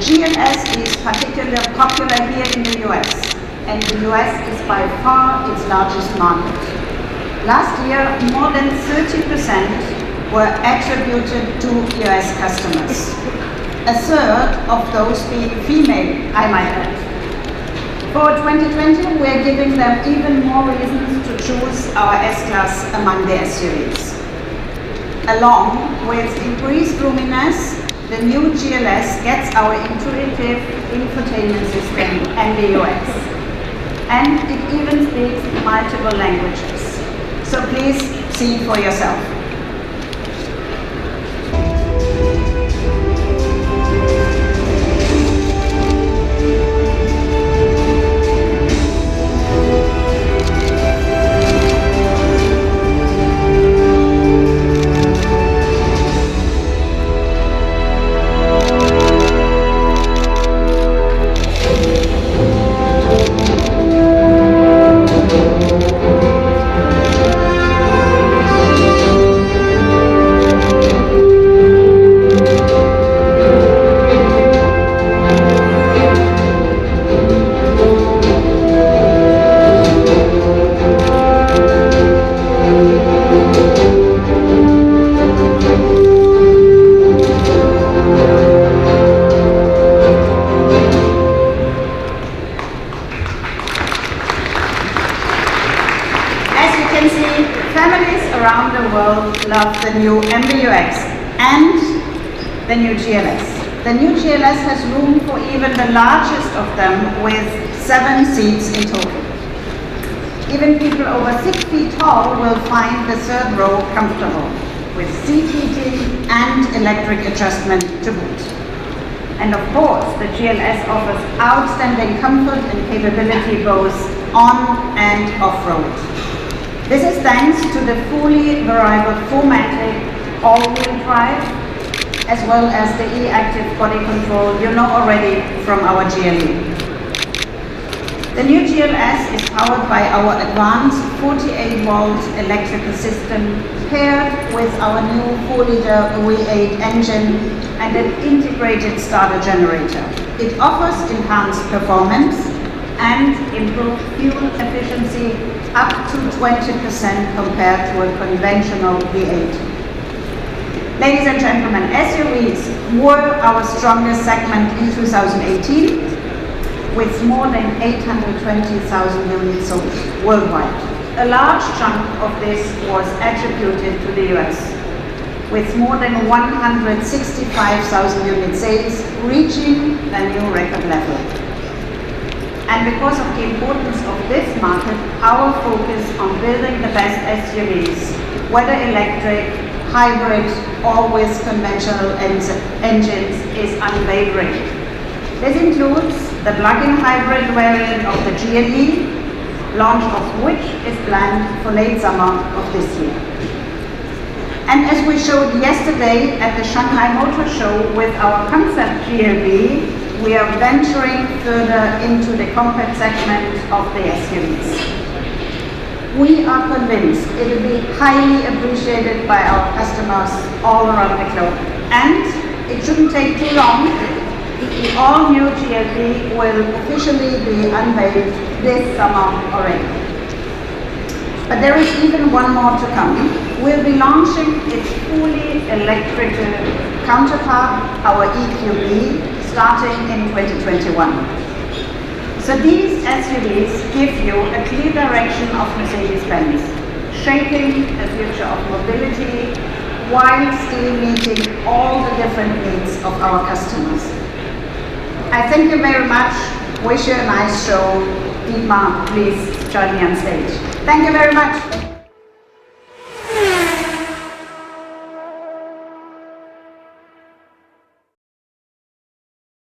GLS is particularly popular here in the US, and the US is by far its largest market. Last year, more than 30% were attributed to US customers. A third of those being female, I might add. For 2020, we are giving them even more reasons to choose our S-Class among the SUVs. Along with increased roominess, the new GLS gets our intuitive infotainment system and the UX. And it even speaks multiple languages. So please see for yourself. Families around the world love the new MBUX and the new GLS. The new GLS has room for even the largest of them with 7 seats in total. Even people over 6 feet tall will find the third row comfortable with seat heating and electric adjustment to boot. And of course, the GLS offers outstanding comfort and capability both on and off-road. This is thanks to the fully variable 4MATIC all-wheel drive, as well as the e-active body control you know already from our GLE. The new GLS is powered by our advanced 48-volt electrical system paired with our new 4-liter V8 engine and an integrated starter generator. It offers enhanced performance and improved fuel efficiency up to 20% compared to a conventional V8. Ladies and gentlemen, SUVs were our strongest segment in 2018, with more than 820,000 units sold worldwide. A large chunk of this was attributed to the US, with more than 165,000 unit sales reaching a new record level. And because of the importance of this market, our focus on building the best SUVs, whether electric, hybrid, or with conventional engines, is unwavering. This includes the plug-in hybrid variant of the GLE, launch of which is planned for late summer of this year. And as we showed yesterday at the Shanghai Motor Show with our concept GLB, we are venturing further into the compact segment of the SUVs. We are convinced it will be highly appreciated by our customers all around the globe. And it shouldn't take too long. The all-new GLB will officially be unveiled this summer already. But there is even one more to come. We'll be launching its fully electrical counterpart, our EQB, starting in 2021. So these SUVs give you a clear direction of Mercedes-Benz, shaping the future of mobility while still meeting all the different needs of our customers. I thank you very much. Wish you a nice show. Dietmar, please join me on stage. Thank you very much.